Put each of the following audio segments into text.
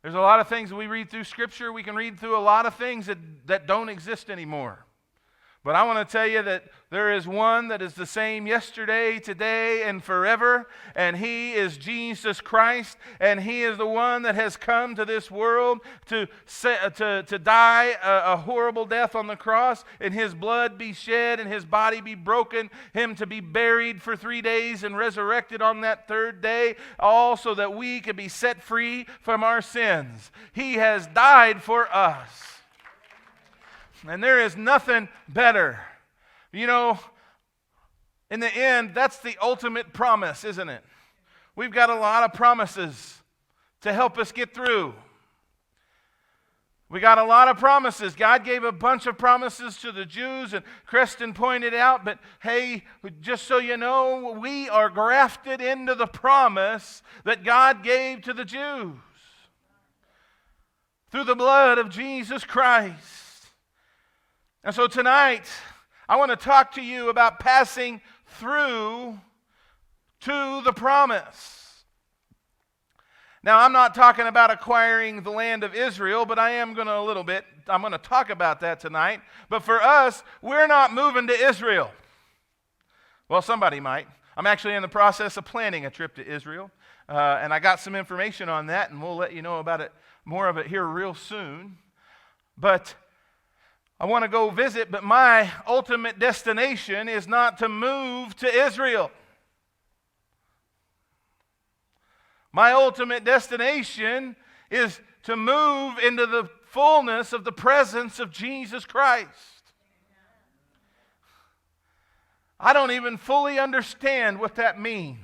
There's a lot of things we read through Scripture. We can read through a lot of things that don't exist anymore. But I want to tell you that there is one that is the same yesterday, today, and forever, and He is Jesus Christ, and He is the one that has come to this world to die a horrible death on the cross, and His blood be shed, and His body be broken, Him to be buried for 3 days and resurrected on that third day, all so that we could be set free from our sins. He has died for us. And there is nothing better. You know, in the end, that's the ultimate promise, isn't it? We've got a lot of promises to help us get through. We got a lot of promises. God gave a bunch of promises to the Jews, and Kristen pointed out, but hey, just so you know, we are grafted into the promise that God gave to the Jews through the blood of Jesus Christ. And so tonight, I want to talk to you about passing through to the promise. Now, I'm not talking about acquiring the land of Israel, but I am going to I'm going to talk about that tonight. But for us, we're not moving to Israel. Well, somebody might. I'm actually in the process of planning a trip to Israel, and I got some information on that, and we'll let you know about it, more of it here real soon. But I want to go visit, but my ultimate destination is not to move to Israel. My ultimate destination is to move into the fullness of the presence of Jesus Christ. I don't even fully understand what that means.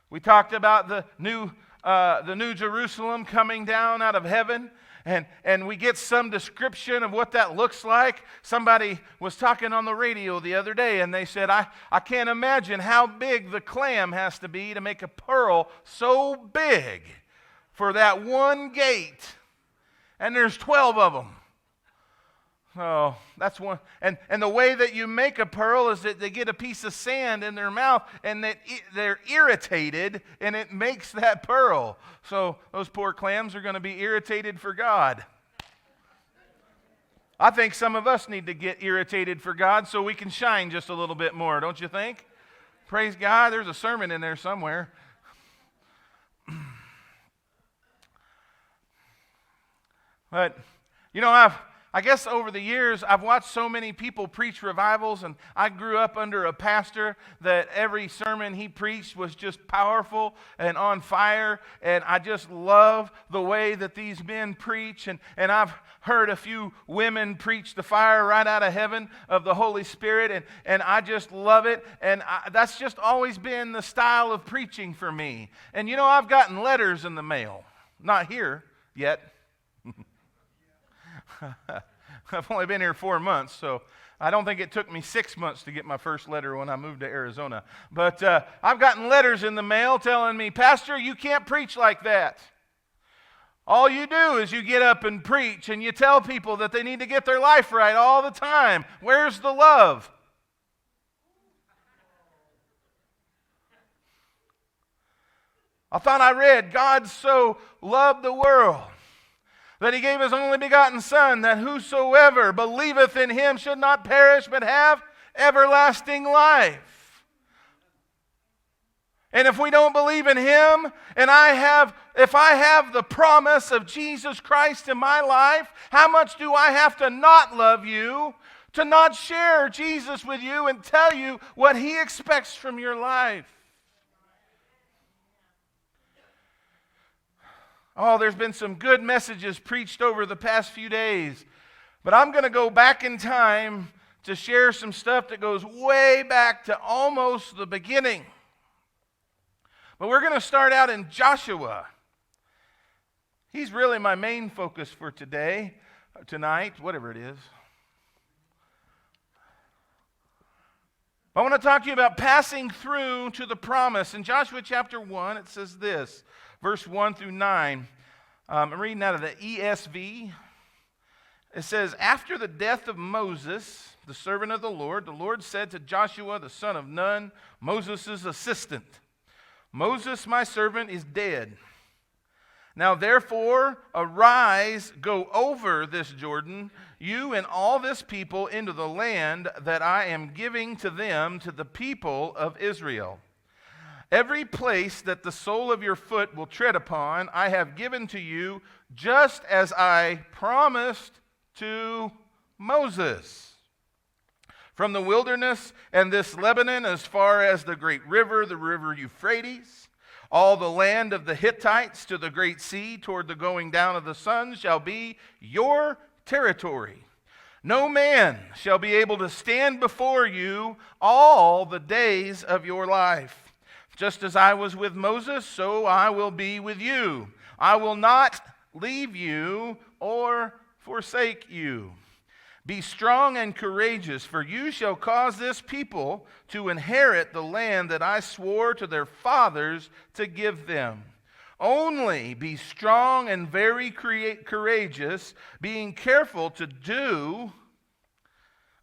We talked about the new Jerusalem coming down out of heaven. And we get some description of what that looks like. Somebody was talking on the radio the other day, and they said, I can't imagine how big the clam has to be to make a pearl so big for that one gate. And there's 12 of them. Oh, that's one. And the way that you make a pearl is that they get a piece of sand in their mouth, and they're irritated, and it makes that pearl. So those poor clams are going to be irritated for God. I think some of us need to get irritated for God so we can shine just a little bit more, don't you think? Praise God, there's a sermon in there somewhere. But, you know, I guess over the years, I've watched so many people preach revivals, and I grew up under a pastor that every sermon he preached was just powerful and on fire, and I just love the way that these men preach, and I've heard a few women preach the fire right out of heaven of the Holy Spirit, and I just love it, and that's just always been the style of preaching for me. And you know, I've gotten letters in the mail, not here yet. I've only been here 4 months, so I don't think it took me 6 months to get my first letter when I moved to Arizona. But I've gotten letters in the mail telling me, Pastor, you can't preach like that. All you do is you get up and preach, and you tell people that they need to get their life right all the time. Where's the love? I thought I read, God so loved the world that He gave His only begotten Son, that whosoever believeth in Him should not perish, but have everlasting life. And if we don't believe in Him, and if I have the promise of Jesus Christ in my life, how much do I have to not love you, to not share Jesus with you and tell you what He expects from your life? Oh, there's been some good messages preached over the past few days. But I'm going to go back in time to share some stuff that goes way back to almost the beginning. But we're going to start out in Joshua. He's really my main focus for tonight, whatever it is. I want to talk to you about passing through to the promise. In Joshua chapter 1, it says this. Verse 1 through 9, I'm reading out of the ESV. It says, After the death of Moses, the servant of the Lord said to Joshua, the son of Nun, Moses' assistant, Moses, my servant, is dead. Now therefore, arise, go over this Jordan, you and all this people, into the land that I am giving to them, to the people of Israel. Every place that the sole of your foot will tread upon, I have given to you, just as I promised to Moses. From the wilderness and this Lebanon, as far as the great river, the river Euphrates, all the land of the Hittites to the great sea, toward the going down of the sun, shall be your territory. No man shall be able to stand before you all the days of your life. Just as I was with Moses, so I will be with you. I will not leave you or forsake you. Be strong and courageous, for you shall cause this people to inherit the land that I swore to their fathers to give them. Only be strong and very courageous, being careful to do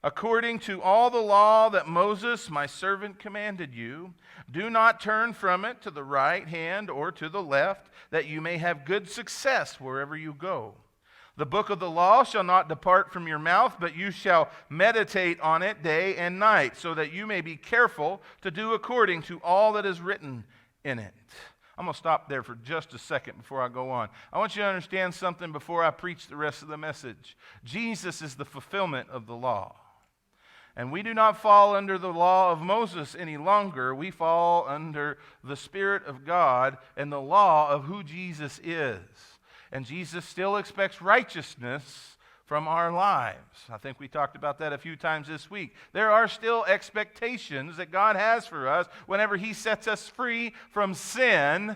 according to all the law that Moses, my servant, commanded you. Do not turn from it to the right hand or to the left, that you may have good success wherever you go. The book of the law shall not depart from your mouth, but you shall meditate on it day and night, so that you may be careful to do according to all that is written in it. I'm going to stop there for just a second before I go on. I want you to understand something before I preach the rest of the message. Jesus is the fulfillment of the law. And we do not fall under the law of Moses any longer. We fall under the Spirit of God and the law of who Jesus is. And Jesus still expects righteousness from our lives. I think we talked about that a few times this week. There are still expectations that God has for us whenever He sets us free from sin,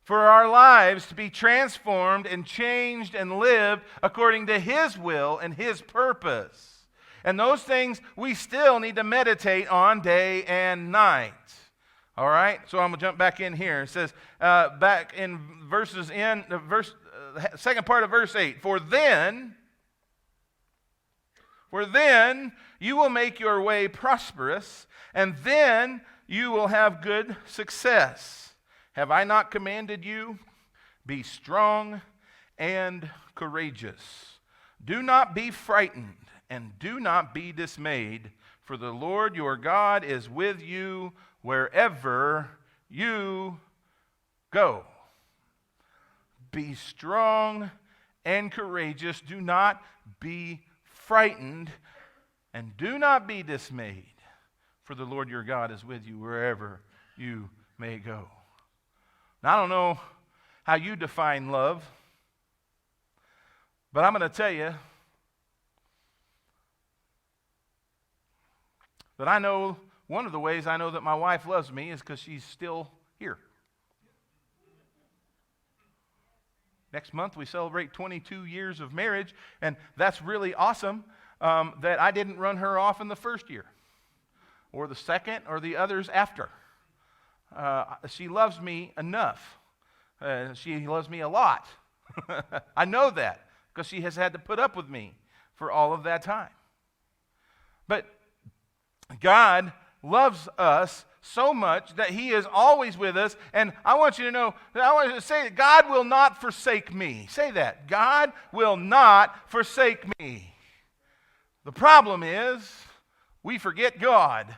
for our lives to be transformed and changed and lived according to His will and His purpose. And those things we still need to meditate on day and night. All right? So I'm going to jump back in here. It says, back in second part of verse 8, For then you will make your way prosperous, and then you will have good success. Have I not commanded you? Be strong and courageous. Do not be frightened. And do not be dismayed, for the Lord your God is with you wherever you go. Be strong and courageous. Do not be frightened, and do not be dismayed, for the Lord your God is with you wherever you may go. Now, I don't know how you define love, but I'm going to tell you that I know one of the ways I know that my wife loves me is because she's still here. Next month we celebrate 22 years of marriage, and that's really awesome that I didn't run her off in the first year or the second or the others after. She loves me enough. She loves me a lot. I know that because she has had to put up with me for all of that time. But God loves us so much that He is always with us. And I want you to know, I want you to say that God will not forsake me. Say that. God will not forsake me. The problem is we forget God.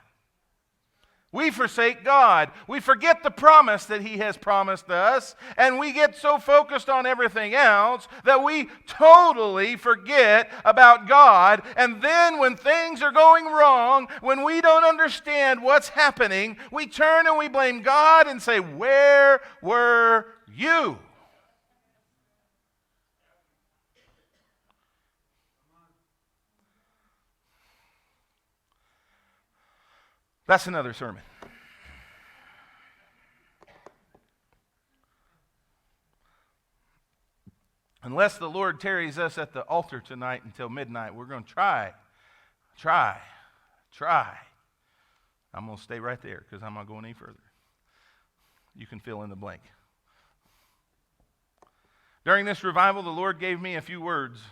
We forsake God. We forget the promise that He has promised us, and we get so focused on everything else that we totally forget about God. And then when things are going wrong, when we don't understand what's happening, we turn and we blame God and say, "Where were you?" That's another sermon. Unless the Lord tarries us at the altar tonight until midnight, we're going to try. I'm going to stay right there because I'm not going any further. You can fill in the blank. During this revival, the Lord gave me a few words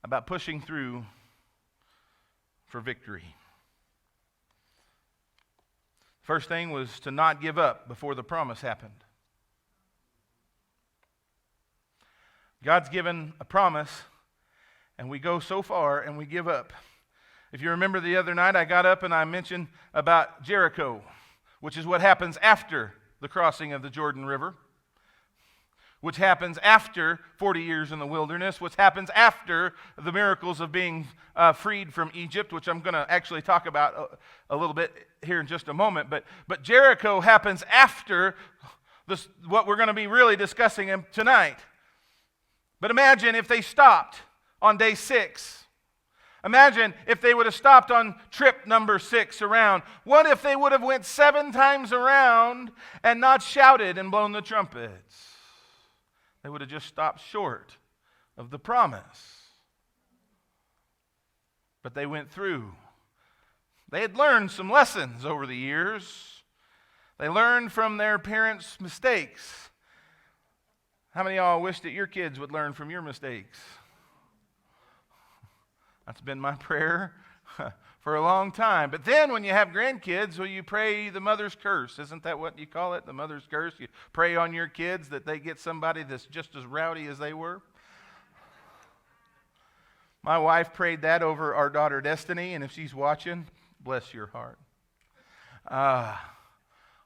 about pushing through for victory. First thing was to not give up before the promise happened. God's given a promise, and we go so far and we give up. If you remember the other night, I got up and I mentioned about Jericho, which is what happens after the crossing of the Jordan River, which happens after 40 years in the wilderness, which happens after the miracles of being freed from Egypt, which I'm going to actually talk about a little bit here in just a moment. But Jericho happens after this, what we're going to be really discussing tonight. But imagine if they stopped on day 6. Imagine if they would have stopped on trip number 6 around. What if they would have went 7 times around and not shouted and blown the trumpets? They would have just stopped short of the promise. But they went through. They had learned some lessons over the years. They learned from their parents' mistakes. How many of y'all wish that your kids would learn from your mistakes? That's been my prayer for a long time. But then when you have grandkids, well, you pray the mother's curse. Isn't that what you call it, the mother's curse? You pray on your kids that they get somebody that's just as rowdy as they were. My wife prayed that over our daughter Destiny, and if she's watching, bless your heart.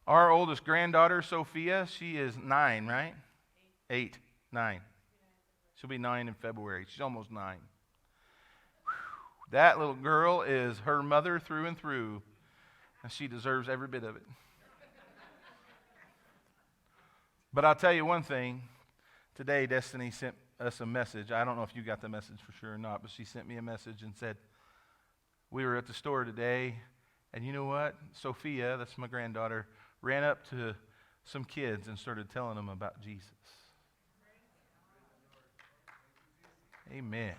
Our oldest granddaughter, Sophia, she is 9, right? 8, 9. She'll be 9 in February. She's almost 9. That little girl is her mother through and through, and she deserves every bit of it. But I'll tell you one thing. Today, Destiny sent us a message. I don't know if you got the message for sure or not, but she sent me a message and said, we were at the store today, and you know what? Sophia, that's my granddaughter, ran up to some kids and started telling them about Jesus. Amen.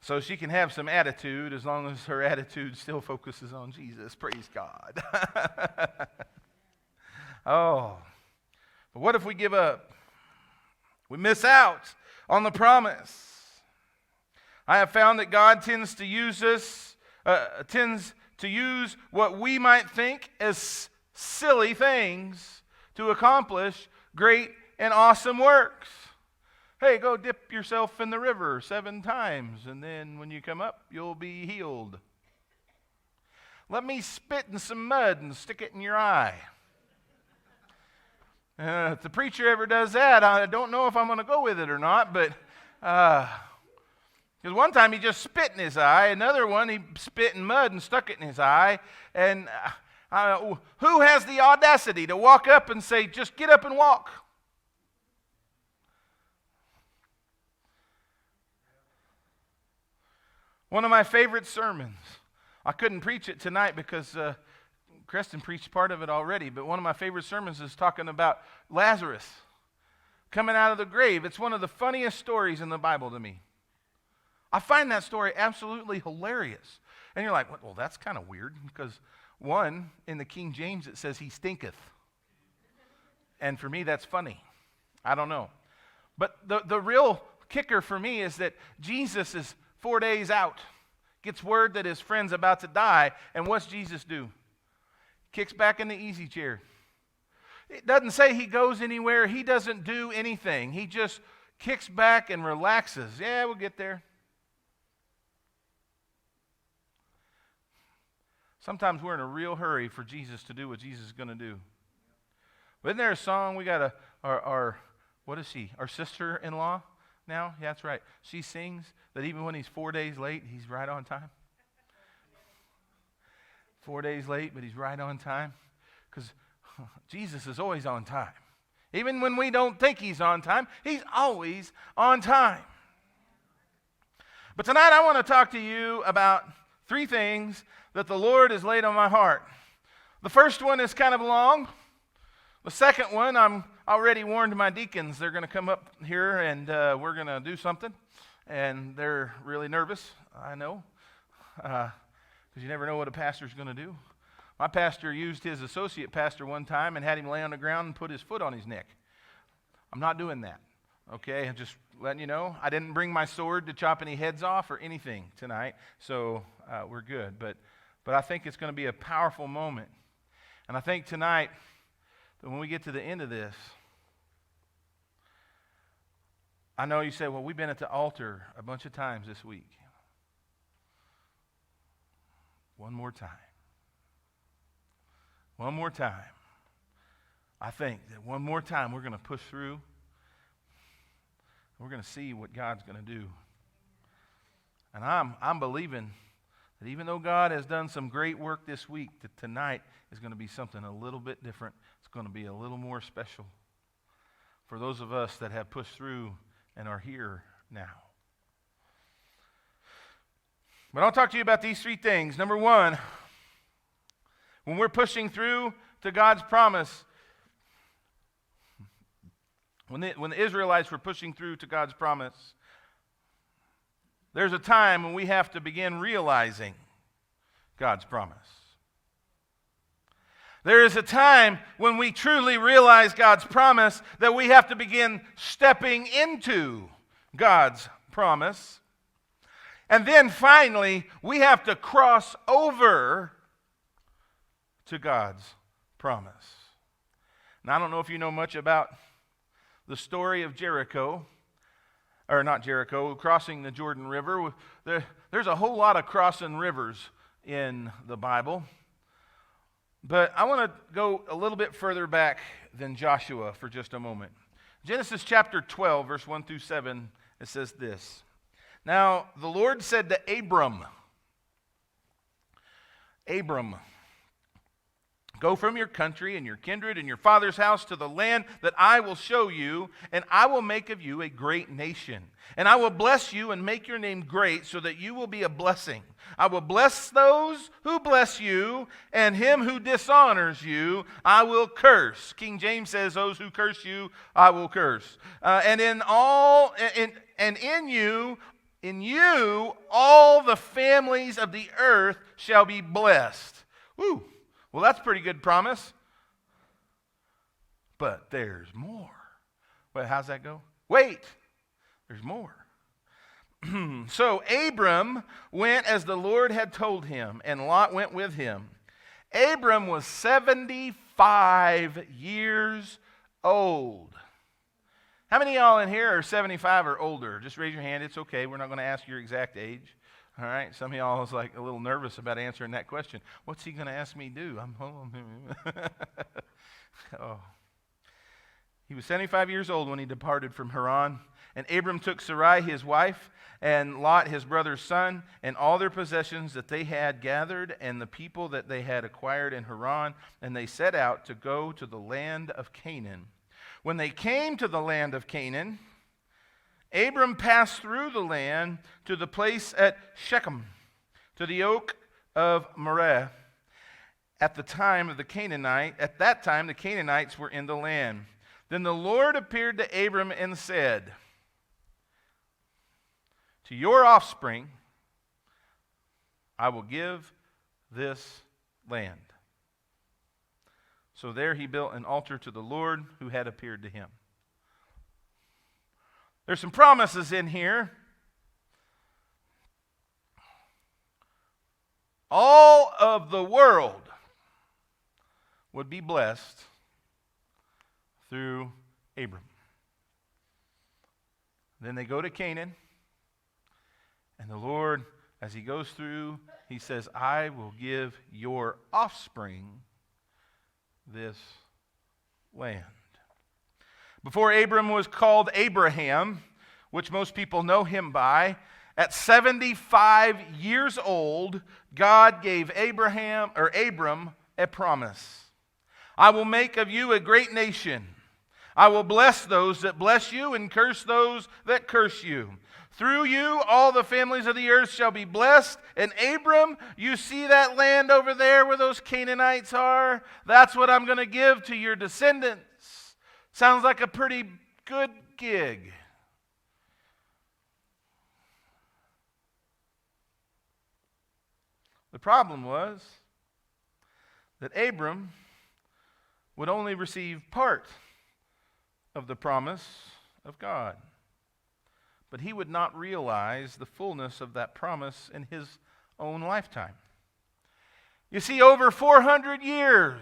So she can have some attitude as long as her attitude still focuses on Jesus. Praise God. Oh, but what if we give up? We miss out on the promise. I have found that God tends to use what we might think as silly things to accomplish great and awesome works. Hey, go dip yourself in the river 7 times, and then when you come up, you'll be healed. Let me spit in some mud and stick it in your eye. If the preacher ever does that, I don't know if I'm going to go with it or not, but because one time he just spit in his eye, another one he spit in mud and stuck it in his eye, and who has the audacity to walk up and say, just get up and walk? One of my favorite sermons. I couldn't preach it tonight because Preston preached part of it already, but one of my favorite sermons is talking about Lazarus coming out of the grave. It's one of the funniest stories in the Bible to me. I find that story absolutely hilarious. And you're like, well, that's kind of weird, because one, in the King James, it says he stinketh. And for me, that's funny. I don't know. But the real kicker for me is that Jesus is 4 days out, gets word that his friend's about to die, and what's Jesus do? Kicks back in the easy chair. It doesn't say he goes anywhere. He doesn't do anything. He just kicks back and relaxes. Yeah, we'll get there. Sometimes we're in a real hurry for Jesus to do what Jesus is going to do. But isn't there a song? We got our what is she? Our sister-in-law now? Yeah, that's right. She sings that even when he's 4 days late, he's right on time. 4 days late, but he's right on time. Because Jesus is always on time. Even when we don't think he's on time, he's always on time. But tonight I want to talk to you about 3 things that the Lord has laid on my heart. The first one is kind of long. The second one, I'm already warned my deacons. They're going to come up here and we're going to do something. And they're really nervous, I know, because you never know what a pastor's going to do. My pastor used his associate pastor one time and had him lay on the ground and put his foot on his neck. I'm not doing that, okay? I'm just letting you know. I didn't bring my sword to chop any heads off or anything tonight, so we're good. But I think it's going to be a powerful moment. And I think tonight that when we get to the end of this, I know you say, well, we've been at the altar a bunch of times this week. One more time. One more time. I think that one more time we're going to push through. We're going to see what God's going to do. And I'm believing that even though God has done some great work this week, that tonight is going to be something a little bit different. It's going to be a little more special for those of us that have pushed through and are here now. But I'll talk to you about these three things. Number one, when we're pushing through to God's promise, when the Israelites were pushing through to God's promise, there's a time when we have to begin realizing God's promise. There is a time when we truly realize God's promise that we have to begin stepping into God's promise. And then finally, we have to cross over to God's promise. Now, I don't know if you know much about the story of Jericho, or not Jericho, crossing the Jordan River. There's a whole lot of crossing rivers in the Bible. But I want to go a little bit further back than Joshua for just a moment. Genesis chapter 12, verse 1 through 7, it says this. Now, the Lord said to Abram, go from your country and your kindred and your father's house to the land that I will show you, and I will make of you a great nation. And I will bless you and make your name great so that you will be a blessing. I will bless those who bless you, and him who dishonors you I will curse. King James says, those who curse you I will curse. And in you all the families of the earth shall be blessed. Woo! Well, that's a pretty good promise. But there's more. Well, how's that go? Wait, there's more. So Abram went as the Lord had told him, and Lot went with him. Abram was 75 years old. How many of y'all in here are 75 or older? Just raise your hand. It's okay. We're not going to ask your exact age. All right, some of y'all was like a little nervous about answering that question. What's he going to ask me to do? Oh. He was 75 years old when he departed from Haran. And Abram took Sarai his wife, and Lot his brother's son, and all their possessions that they had gathered, and the people that they had acquired in Haran, and they set out to go to the land of Canaan. When they came to the land of Canaan, Abram passed through the land to the place at Shechem, to the oak of Moreh. At that time, the Canaanites were in the land. Then the Lord appeared to Abram and said, to your offspring I will give this land. So there he built an altar to the Lord who had appeared to him. There's some promises in here. All of the world would be blessed through Abram. Then they go to Canaan, and the Lord, as he goes through, he says, I will give your offspring this land. Before Abram was called Abraham, which most people know him by, at 75 years old, God gave Abram a promise. I will make of you a great nation. I will bless those that bless you and curse those that curse you. Through you, all the families of the earth shall be blessed. And Abram, you see that land over there where those Canaanites are? That's what I'm going to give to your descendants. Sounds like a pretty good gig. The problem was that Abram would only receive part of the promise of God. But he would not realize the fullness of that promise in his own lifetime. You see, over 400 years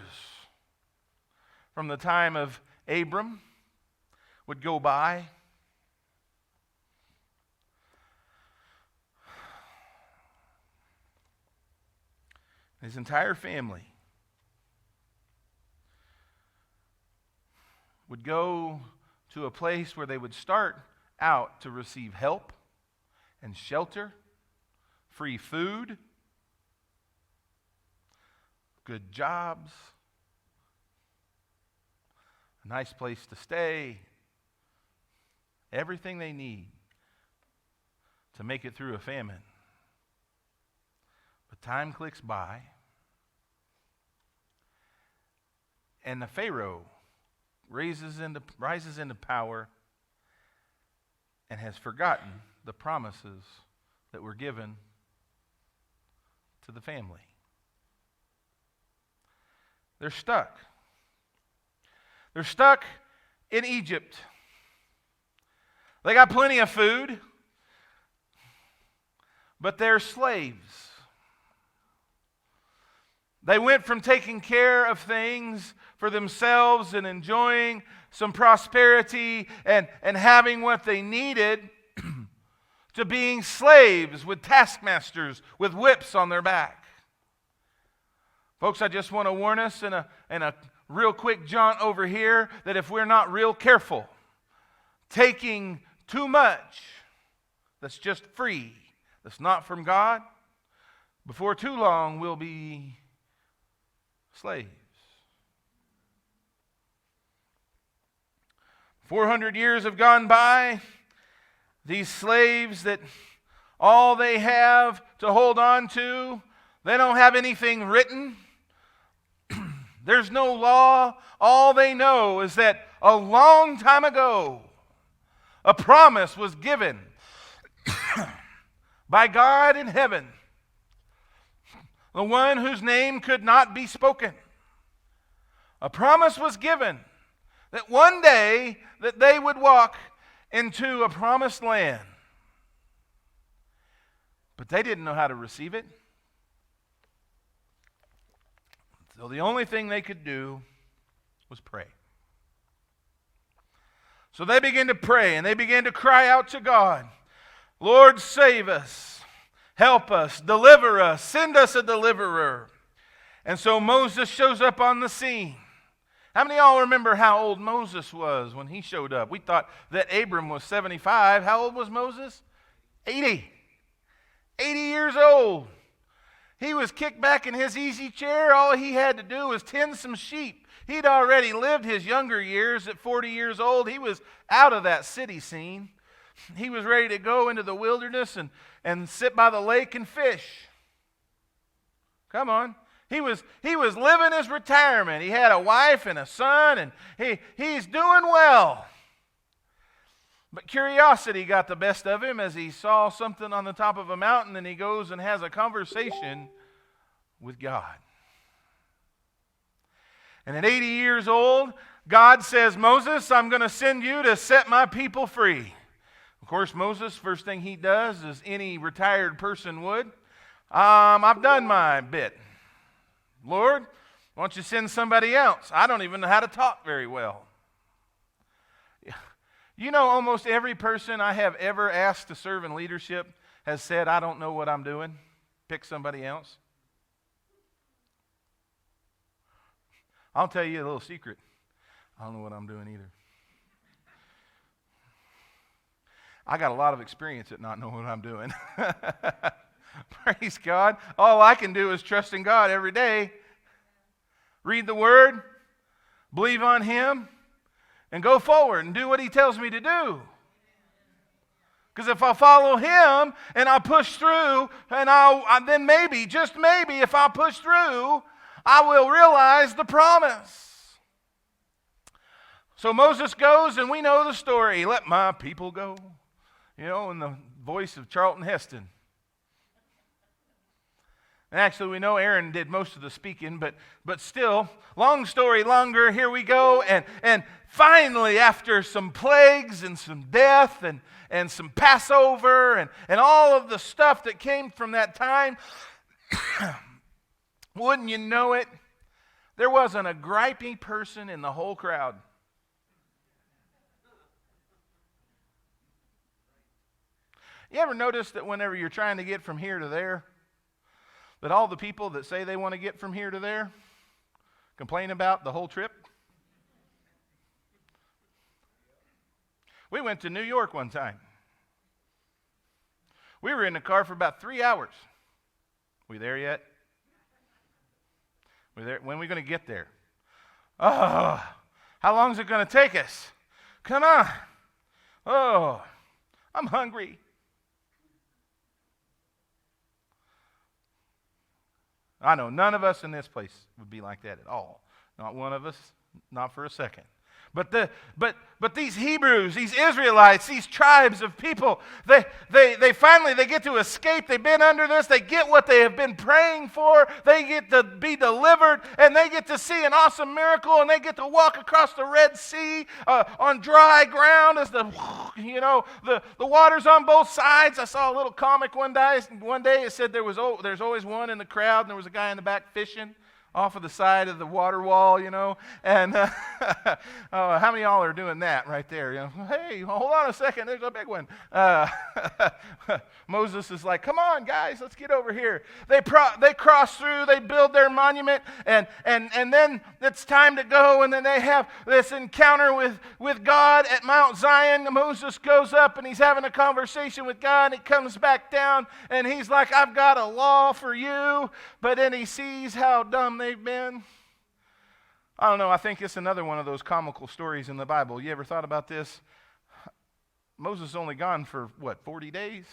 from the time of Abram would go by, his entire family would go to a place where they would start out to receive help and shelter, free food, good jobs, a nice place to stay, everything they need to make it through a famine. But time clicks by, and the Pharaoh rises into power and has forgotten the promises that were given to the family. They're stuck. They're stuck in Egypt. They got plenty of food, but they're slaves. They went from taking care of things for themselves and enjoying some prosperity and having what they needed to being slaves with taskmasters with whips on their back. Folks, I just want to warn us in a real quick jaunt over here that if we're not real careful, taking too much that's just free, that's not from God, before too long we'll be slaves. 400 years have gone by. These slaves that all they have to hold on to, they don't have anything written. There's no law. All they know is that a long time ago, a promise was given by God in heaven, the one whose name could not be spoken. A promise was given that one day that they would walk into a promised land. But they didn't know how to receive it. So the only thing they could do was pray. So they began to pray and they began to cry out to God, Lord, save us, help us, deliver us, send us a deliverer. And so Moses shows up on the scene. How many of y'all remember how old Moses was when he showed up? We thought that Abram was 75. How old was Moses? 80. 80 years old. He was kicked back in his easy chair. All he had to do was tend some sheep. He'd already lived his younger years at 40 years old. He was out of that city scene. He was ready to go into the wilderness and sit by the lake and fish. Come on. He was living his retirement. He had a wife and a son, and he's doing well. But curiosity got the best of him as he saw something on the top of a mountain, and he goes and has a conversation with God. And at 80 years old, God says, Moses, I'm going to send you to set my people free. Of course, Moses, first thing he does, as any retired person would, I've done my bit. Lord, why don't you send somebody else? I don't even know how to talk very well. You know, almost every person I have ever asked to serve in leadership has said, I don't know what I'm doing. Pick somebody else. I'll tell you a little secret. I don't know what I'm doing either. I got a lot of experience at not knowing what I'm doing. Praise God. All I can do is trust in God every day. Read the Word, believe on Him, and go forward and do what He tells me to do. Because if I follow Him and I push through, and then maybe, just maybe, if I push through, I will realize the promise. So Moses goes, and we know the story. Let my people go. You know, in the voice of Charlton Heston. And actually, we know Aaron did most of the speaking, but still, long story longer, here we go. And finally, after some plagues and some death and some Passover and all of the stuff that came from that time, wouldn't you know it, there wasn't a griping person in the whole crowd. You ever notice that whenever you're trying to get from here to there, that all the people that say they want to get from here to there complain about the whole trip? We went to New York one time. We were in the car for about 3 hours. We there yet? We there? When are we going to get there? Oh, how long is it going to take us? Come on. Oh, I'm hungry. I know none of us in this place would be like that at all. Not one of us, not for a second. But these Hebrews, these Israelites, these tribes of people, they finally get to escape. They've been under this. They get what they have been praying for. They get to be delivered, and they get to see an awesome miracle, and they get to walk across the Red Sea on dry ground as the water's on both sides. I saw a little comic one day. It said there's always one in the crowd, and there was a guy in the back fishing off of the side of the water wall, and how many of y'all are doing that right there? Hey, hold on a second, there's a big one. Moses is like, come on, guys, let's get over here. They cross through, they build their monument, and then it's time to go, and then they have this encounter with God at Mount Zion. Moses goes up, and he's having a conversation with God, and he comes back down, and he's like, I've got a law for you, but then he sees how dumb they've been. I don't know, I think it's another one of those comical stories in the Bible. You ever thought about this? Moses is only gone for, 40 days?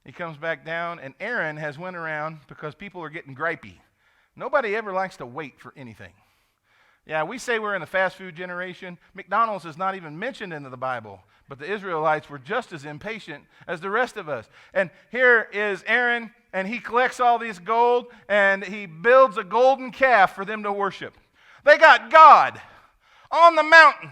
He comes back down, and Aaron has went around because people are getting gripey. Nobody ever likes to wait for anything. Yeah, we say we're in the fast food generation. McDonald's is not even mentioned in the Bible, but the Israelites were just as impatient as the rest of us. And here is Aaron, and he collects all this gold, and he builds a golden calf for them to worship. They got God on the mountain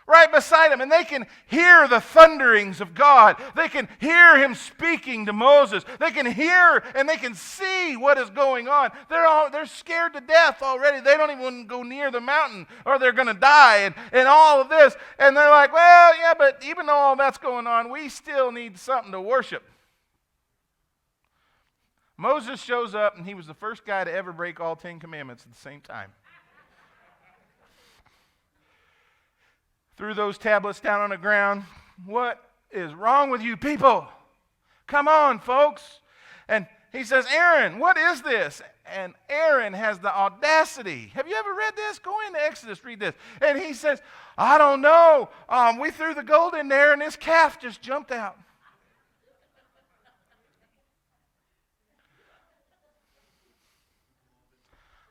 right beside him, and they can hear the thunderings of God. They can hear him speaking to Moses. They can hear and they can see what is going on. They're scared to death already. They don't even want to go near the mountain or they're going to die and all of this. And they're like, well, yeah, but even though all that's going on, we still need something to worship. Moses shows up, and he was the first guy to ever break all 10 commandments at the same time. Threw those tablets down on the ground. What is wrong with you people? Come on, folks. And he says, Aaron, what is this? And Aaron has the audacity. Have you ever read this? Go into Exodus, read this. And he says, I don't know. We threw the gold in there, and this calf just jumped out.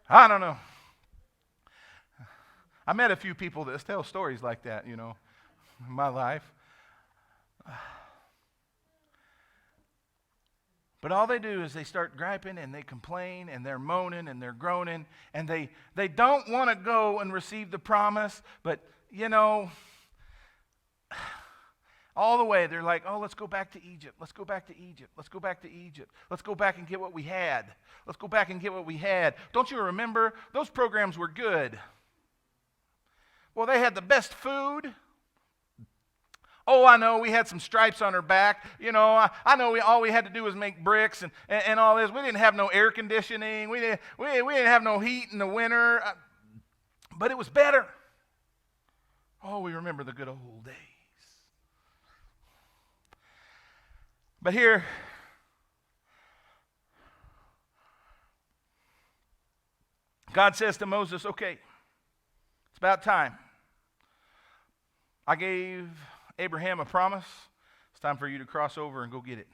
I don't know. I met a few people that tell stories like that, in my life. But all they do is they start griping and they complain and they're moaning and they're groaning and they don't want to go and receive the promise, but, all the way they're like, oh, let's go back to Egypt. Let's go back to Egypt. Let's go back to Egypt. Let's go back and get what we had. Let's go back and get what we had. Don't you remember? Those programs were good. Well, they had the best food. Oh, I know, we had some stripes on our back. I know all we had to do was make bricks and all this. We didn't have no air conditioning. We didn't have no heat in the winter. But it was better. Oh, we remember the good old days. But here, God says to Moses, okay, it's about time. I gave Abraham a promise. It's time for you to cross over and go get it.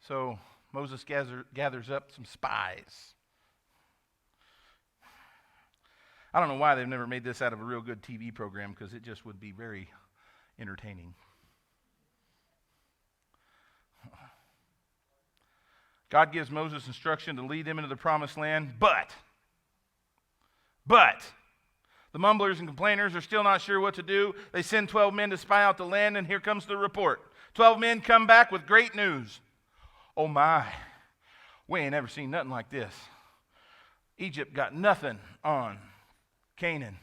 So Moses gathers up some spies. I don't know why they've never made this out of a real good TV program, because it just would be very entertaining. God gives Moses instruction to lead them into the promised land, but the mumblers and complainers are still not sure what to do. They send 12 men to spy out the land, and here comes the report. 12 men come back with great news. Oh my, we ain't ever seen nothing like this. Egypt got nothing on Canaan.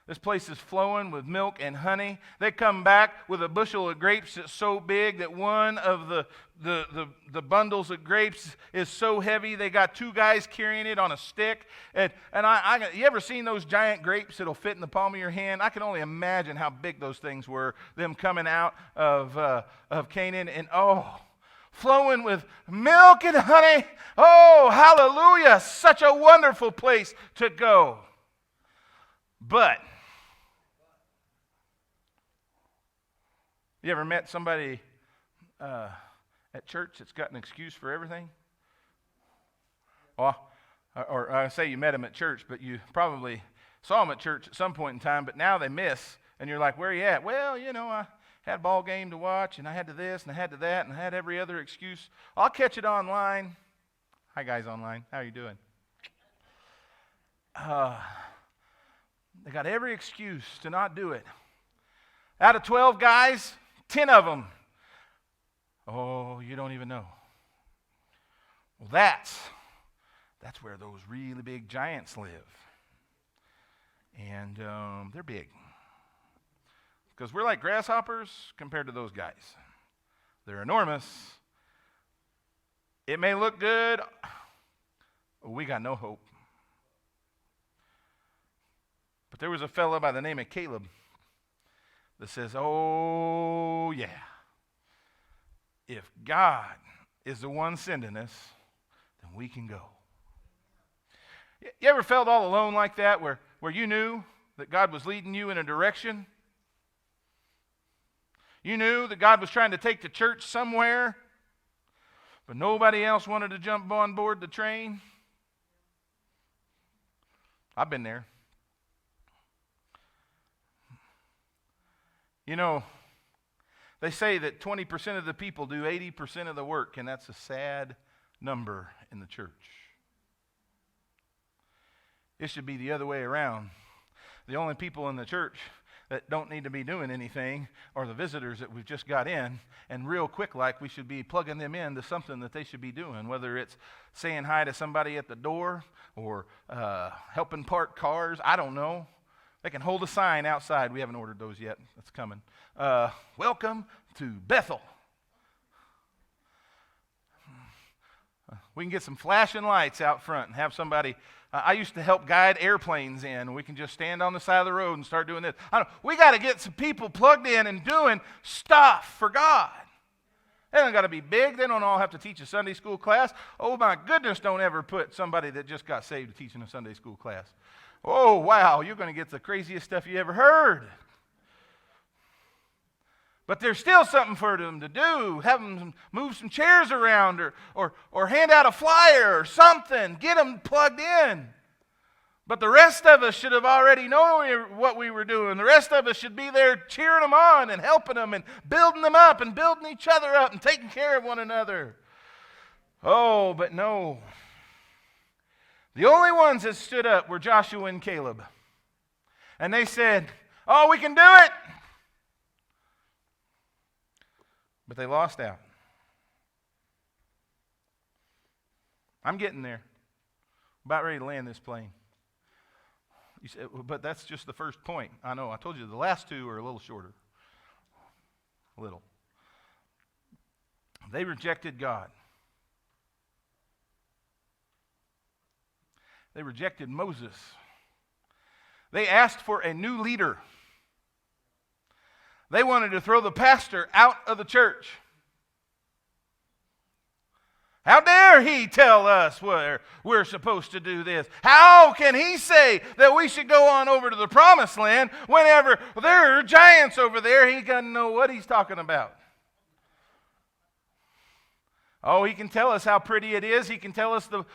This place is flowing with milk and honey. They come back with a bushel of grapes that's so big that one of the bundles of grapes is so heavy they got two guys carrying it on a stick. And you ever seen those giant grapes that'll fit in the palm of your hand? I can only imagine how big those things were, them coming out of Canaan. And flowing with milk and honey. Oh, hallelujah. Such a wonderful place to go. But you ever met somebody at church that's got an excuse for everything? Or I say you met them at church, but you probably saw them at church at some point in time, but now they miss, and you're like, where are you at? Well, I had a ball game to watch, and I had to this, and I had to that, and I had every other excuse. I'll catch it online. Hi, guys online. How are you doing? They got every excuse to not do it. Out of 12 guys, 10 of them. Oh, you don't even know. Well, that's where those really big giants live. And they're big. Because we're like grasshoppers compared to those guys. They're enormous. It may look good. We got no hope. But there was a fellow by the name of Caleb that says, oh, yeah, if God is the one sending us, then we can go. You ever felt all alone like that, where you knew that God was leading you in a direction? You knew that God was trying to take the church somewhere, but nobody else wanted to jump on board the train? I've been there. They say that 20% of the people do 80% of the work, and that's a sad number in the church. It should be the other way around. The only people in the church that don't need to be doing anything are the visitors that we've just got in, and real quick like we should be plugging them into something that they should be doing, whether it's saying hi to somebody at the door or helping park cars. I don't know. They can hold a sign outside. We haven't ordered those yet. That's coming. Welcome to Bethel. We can get some flashing lights out front and have somebody. I used to help guide airplanes in. We can just stand on the side of the road and start doing this. We got to get some people plugged in and doing stuff for God. They don't got to be big. They don't all have to teach a Sunday school class. Oh, my goodness, don't ever put somebody that just got saved teaching a Sunday school class. Oh, wow, you're going to get the craziest stuff you ever heard. But there's still something for them to do. Have them move some chairs around or hand out a flyer or something. Get them plugged in. But the rest of us should have already known what we were doing. The rest of us should be there cheering them on and helping them and building them up and building each other up and taking care of one another. Oh, but no. The only ones that stood up were Joshua and Caleb. And they said, oh, we can do it. But they lost out. I'm getting there. About ready to land this plane. You said, but that's just the first point. I know. I told you the last two are a little shorter. A little. They rejected God. They rejected Moses. They asked for a new leader. They wanted to throw the pastor out of the church. How dare he tell us we're supposed to do this? How can he say that we should go on over to the promised land whenever there are giants over there? He doesn't know what he's talking about. Oh, he can tell us how pretty it is. He can tell us the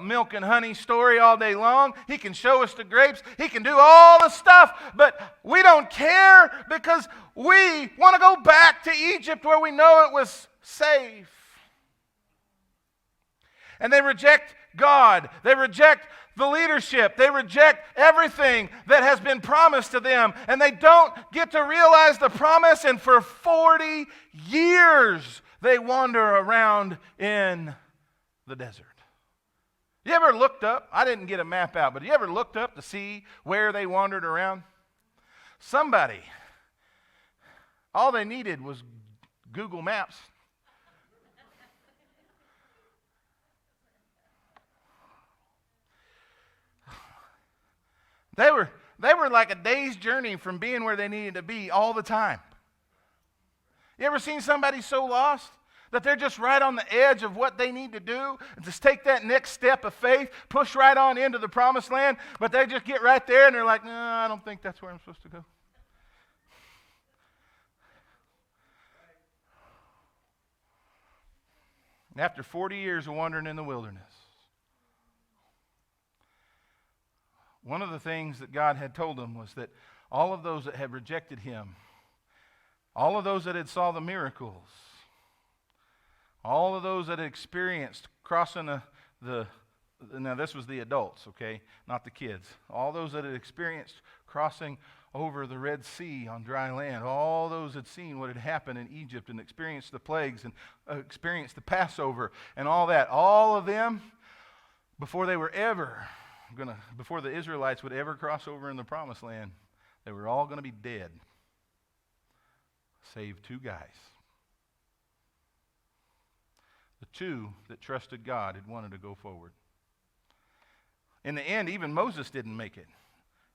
milk and honey story all day long. He can show us the grapes. He can do all the stuff, but we don't care because we want to go back to Egypt where we know it was safe. And they reject God. They reject the leadership. They reject everything that has been promised to them. And they don't get to realize the promise. And for 40 years, they wander around in the desert. You ever looked up? I didn't get a map out, but you ever looked up to see where they wandered around? Somebody, all they needed was Google Maps. They were like a day's journey from being where they needed to be all the time. You ever seen somebody so lost that they're just right on the edge of what they need to do, and just take that next step of faith, push right on into the promised land, but they just get right there and they're like, no, I don't think that's where I'm supposed to go. And after 40 years of wandering in the wilderness, one of the things that God had told them was that all of those that had rejected him, all of those that had saw the miracles, all of those that had experienced crossing now this was the adults, okay, not the kids. All those that had experienced crossing over the Red Sea on dry land, all those had seen what had happened in Egypt and experienced the plagues and experienced the Passover and all that. All of them, before the Israelites would ever cross over in the promised land, they were all going to be dead, save two guys. The two that trusted God had wanted to go forward. In the end, even Moses didn't make it.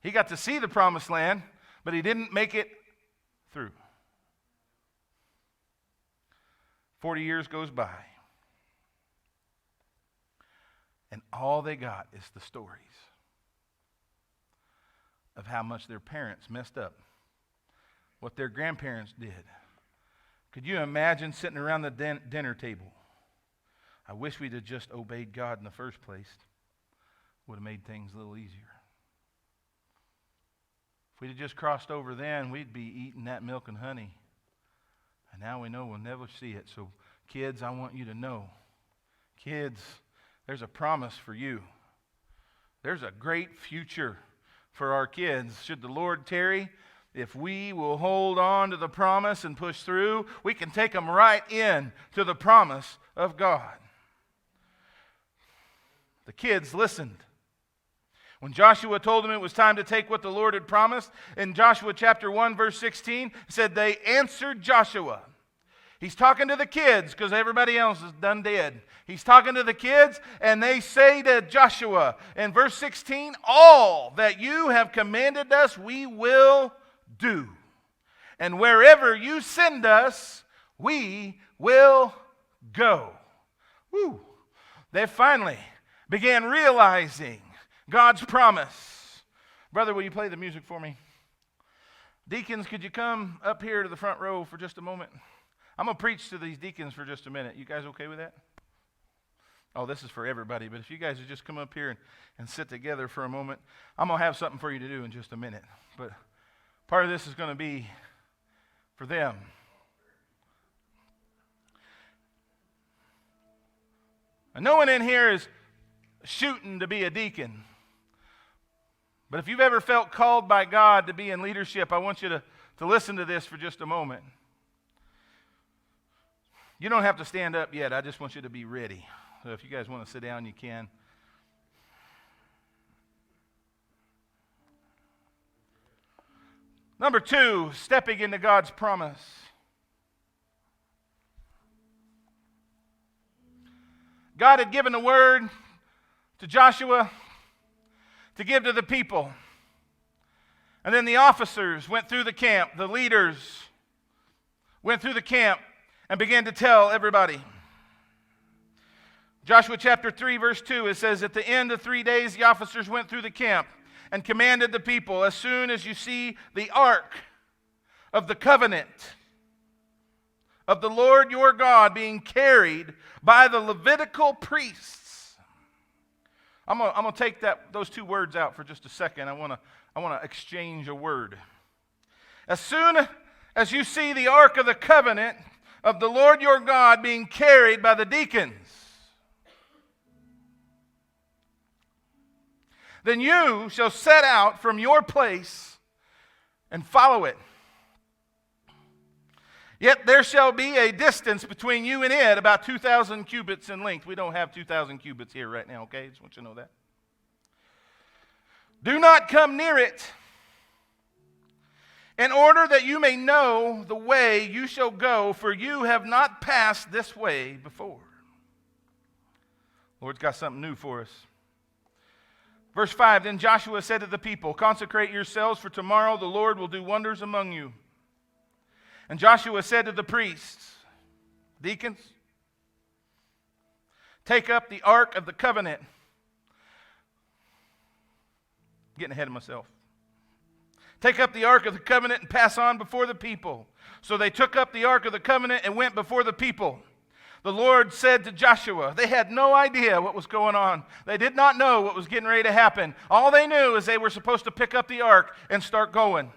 He got to see the promised land, but he didn't make it through. 40 years goes by, and all they got is the stories of how much their parents messed up, what their grandparents did. Could you imagine sitting around the dinner table? I wish we'd have just obeyed God in the first place. Would have made things a little easier. If we'd have just crossed over then, we'd be eating that milk and honey. And now we know we'll never see it. So kids, I want you to know. Kids, there's a promise for you. There's a great future for our kids. Should the Lord tarry, if we will hold on to the promise and push through, we can take them right in to the promise of God. The kids listened. When Joshua told them it was time to take what the Lord had promised, in Joshua chapter 1, verse 16, it said they answered Joshua. He's talking to the kids because everybody else is done dead. He's talking to the kids, and they say to Joshua in verse 16, all that you have commanded us, we will do. And wherever you send us, we will go. Woo. They finally began realizing God's promise. Brother, will you play the music for me? Deacons, could you come up here to the front row for just a moment? I'm going to preach to these deacons for just a minute. You guys okay with that? Oh, this is for everybody, but if you guys would just come up here and sit together for a moment, I'm going to have something for you to do in just a minute. But part of this is going to be for them. And no one in here is shooting to be a deacon. But if you've ever felt called by God to be in leadership, I want you to listen to this for just a moment. You don't have to stand up yet. I just want you to be ready. So if you guys want to sit down, you can. Number 2, stepping into God's promise. God had given a word to Joshua to give to the people. And then the officers went through the camp, the leaders went through the camp and began to tell everybody. Joshua chapter 3 verse 2, it says, at the end of 3 days the officers went through the camp and commanded the people, as soon as you see the ark of the covenant of the Lord your God being carried by the Levitical priests. I'm gonna take those two words out for just a second. I want to exchange a word. As soon as you see the ark of the covenant of the Lord your God being carried by the deacons, then you shall set out from your place and follow it. Yet there shall be a distance between you and it, about 2,000 cubits in length. We don't have 2,000 cubits here right now, okay? Just want you to know that. Do not come near it. in order that you may know the way you shall go, for you have not passed this way before. Lord's got something new for us. Verse 5, then Joshua said to the people, consecrate yourselves, for tomorrow the Lord will do wonders among you. And Joshua said to the priests, deacons, take up the ark of the covenant. Getting ahead of myself. Take up the ark of the covenant and pass on before the people. So they took up the ark of the covenant and went before the people. The Lord said to Joshua, they had no idea what was going on. They did not know what was getting ready to happen. All they knew is they were supposed to pick up the ark and start going.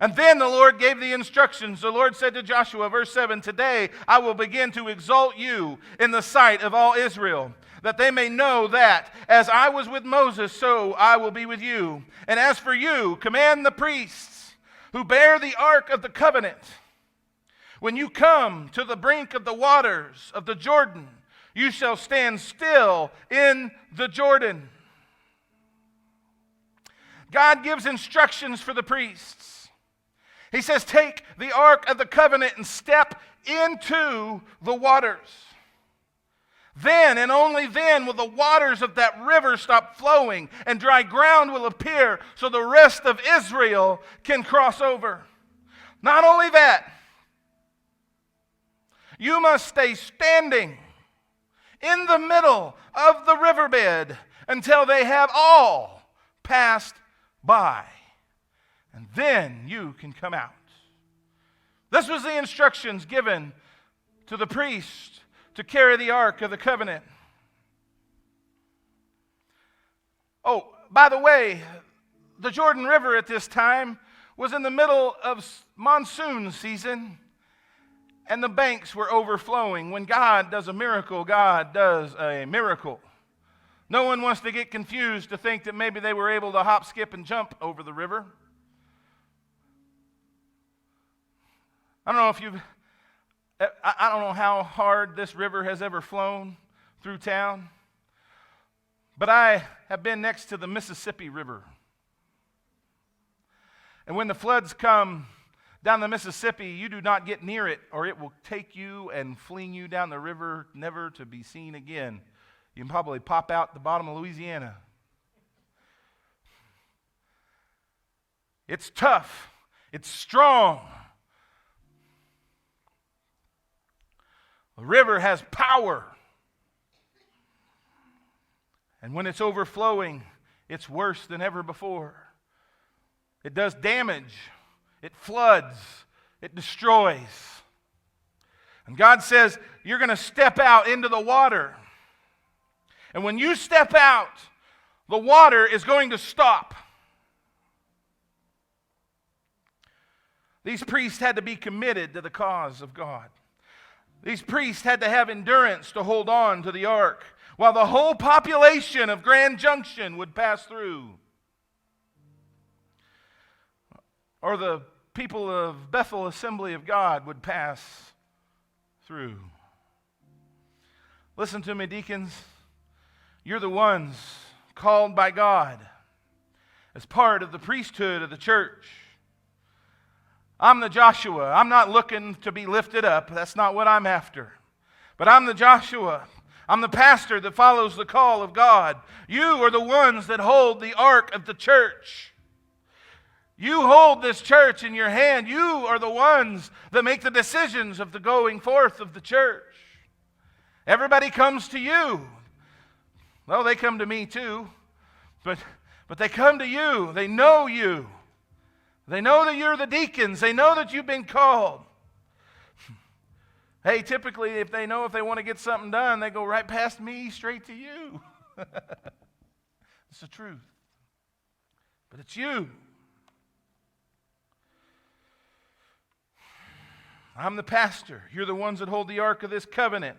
And then the Lord gave the instructions. The Lord said to Joshua, verse 7, today I will begin to exalt you in the sight of all Israel, that they may know that as I was with Moses, so I will be with you. And as for you, command the priests who bear the ark of the covenant, when you come to the brink of the waters of the Jordan, you shall stand still in the Jordan. God gives instructions for the priests. He says, take the ark of the covenant and step into the waters. Then and only then will the waters of that river stop flowing and dry ground will appear so the rest of Israel can cross over. Not only that, you must stay standing in the middle of the riverbed until they have all passed by. And then you can come out. This was the instructions given to the priest to carry the ark of the covenant. Oh, by the way, the Jordan River at this time was in the middle of monsoon season, and the banks were overflowing. When God does a miracle, God does a miracle. No one wants to get confused to think that maybe they were able to hop, skip, and jump over the river. I don't know how hard this river has ever flown through town, but I have been next to the Mississippi River. And when the floods come down the Mississippi, you do not get near it, or it will take you and fling you down the river, never to be seen again. You can probably pop out the bottom of Louisiana. It's tough. It's strong. The river has power. And when it's overflowing, it's worse than ever before. It does damage. It floods. It destroys. And God says, you're going to step out into the water. And when you step out, the water is going to stop. These priests had to be committed to the cause of God. These priests had to have endurance to hold on to the ark while the whole population of Grand Junction would pass through. Or the people of Bethel Assembly of God would pass through. Listen to me, deacons. You're the ones called by God as part of the priesthood of the church. I'm the Joshua. I'm not looking to be lifted up. That's not what I'm after. But I'm the Joshua. I'm the pastor that follows the call of God. You are the ones that hold the ark of the church. You hold this church in your hand. You are the ones that make the decisions of the going forth of the church. Everybody comes to you. Well, they come to me too. But they come to you. They know you. They know that you're the deacons. They know that you've been called. Hey, typically, if they want to get something done, they go right past me, straight to you. It's the truth. But it's you. I'm the pastor. You're the ones that hold the ark of this covenant.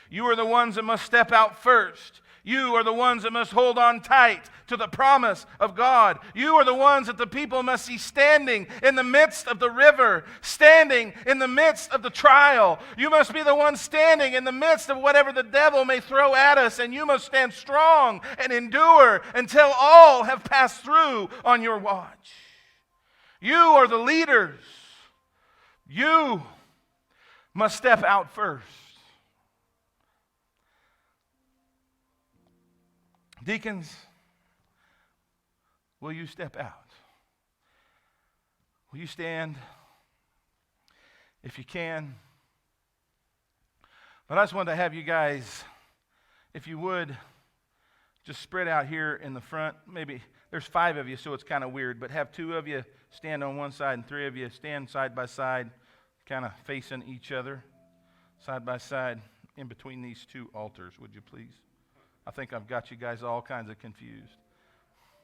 You are the ones that must step out first. You are the ones that must hold on tight to the promise of God. You are the ones that the people must see standing in the midst of the river, standing in the midst of the trial. You must be the one standing in the midst of whatever the devil may throw at us, and you must stand strong and endure until all have passed through on your watch. You are the leaders. You must step out first. Deacons, will you step out? Will you stand if you can? But I just wanted to have you guys, if you would, just spread out here in the front. Maybe there's 5 of you, so it's kind of weird, but have 2 of you stand on one side and 3 of you stand side by side, kind of facing each other, side by side, in between these 2 altars, would you please? I think I've got you guys all kinds of confused.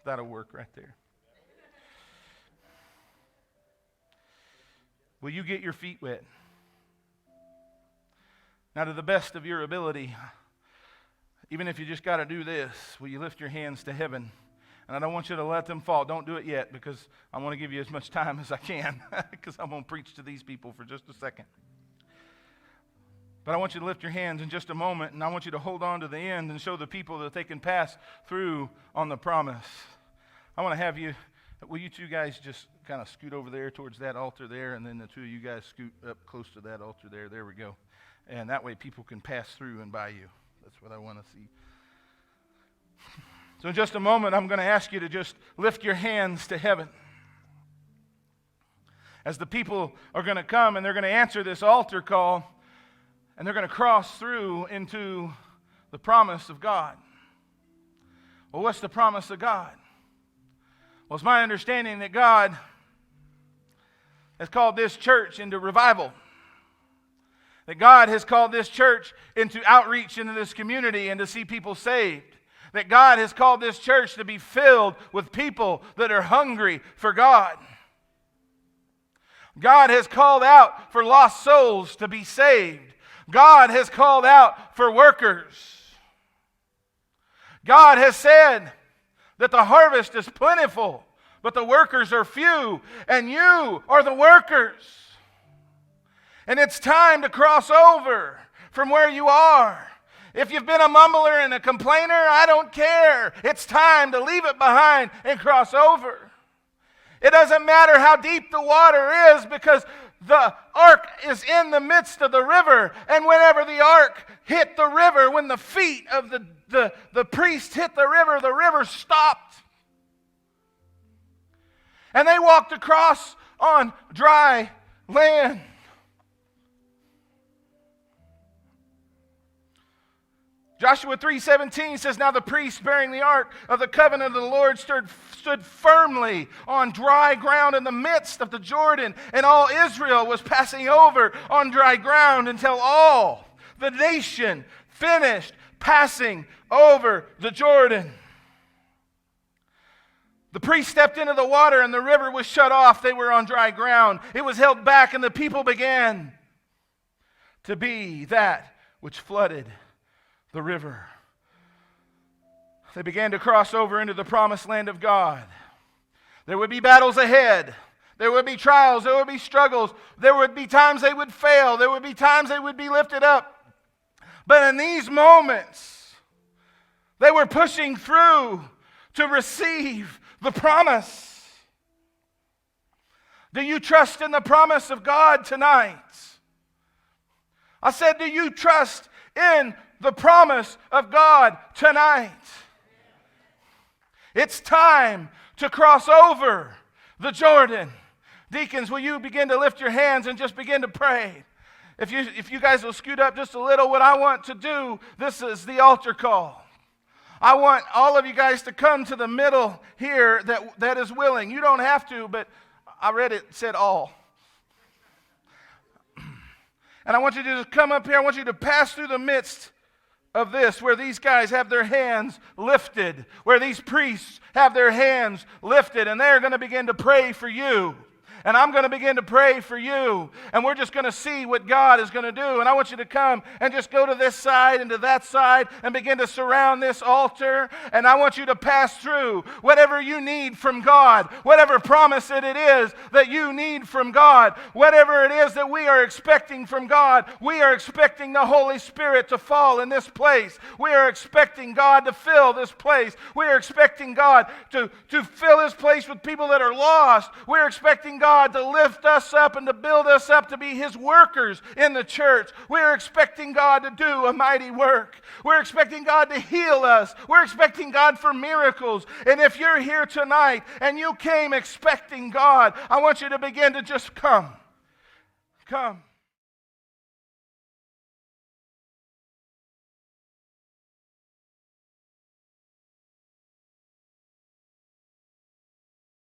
That'll work right there. Will you get your feet wet? Now, to the best of your ability, even if you just got to do this, will you lift your hands to heaven? And I don't want you to let them fall. Don't do it yet, because I want to give you as much time as I can, because I'm going to preach to these people for just a second. But I want you to lift your hands in just a moment, and I want you to hold on to the end and show the people that they can pass through on the promise. I want to have you, will you 2 guys just kind of scoot over there towards that altar there, and then the 2 of you guys scoot up close to that altar there. There we go. And that way people can pass through and by you. That's what I want to see. So in just a moment, I'm going to ask you to just lift your hands to heaven. As the people are going to come and they're going to answer this altar call, and they're going to cross through into the promise of God. Well, what's the promise of God? Well, it's my understanding that God has called this church into revival. That God has called this church into outreach into this community and to see people saved. That God has called this church to be filled with people that are hungry for God. God has called out for lost souls to be saved. God has called out for workers. God has said that the harvest is plentiful, but the workers are few, and you are the workers. And it's time to cross over from where you are. If you've been a mumbler and a complainer, I don't care. It's time to leave it behind and cross over. It doesn't matter how deep the water is, because the ark is in the midst of the river. And whenever the ark hit the river, when the feet of the priest hit the river stopped. And they walked across on dry land. Joshua 3:17 says, "Now the priest bearing the ark of the covenant of the Lord stood firmly on dry ground in the midst of the Jordan, and all Israel was passing over on dry ground until all the nation finished passing over the Jordan." The priest stepped into the water and the river was shut off. They were on dry ground. It was held back, and the people began to be that which flooded the river. They began to cross over into the promised land of God. There would be battles ahead. There would be trials. There would be struggles. There would be times they would fail. There would be times they would be lifted up. But in these moments, they were pushing through to receive the promise. Do you trust in the promise of God tonight? I said, do you trust in the promise of God tonight? It's time to cross over the Jordan. Deacons, will you begin to lift your hands and just begin to pray? If you guys will scoot up just a little, what I want to do, this is the altar call. I want all of you guys to come to the middle here that is willing. You don't have to, but I read it said all. And I want you to just come up here. I want you to pass through the midst of this, where these guys have their hands lifted, where these priests have their hands lifted, and they're going to begin to pray for you. And I'm going to begin to pray for you. And we're just going to see what God is going to do. And I want you to come and just go to this side and to that side and begin to surround this altar. And I want you to pass through whatever you need from God, whatever promise it is that you need from God, whatever it is that we are expecting from God. We are expecting the Holy Spirit to fall in this place. We are expecting God to fill this place. We are expecting God to fill this place with people that are lost. We're expecting God to lift us up and to build us up to be His workers in the church. We're expecting God to do a mighty work. We're expecting God to heal us. We're expecting God for miracles. And if you're here tonight and you came expecting God, I want you to begin to just come. Come.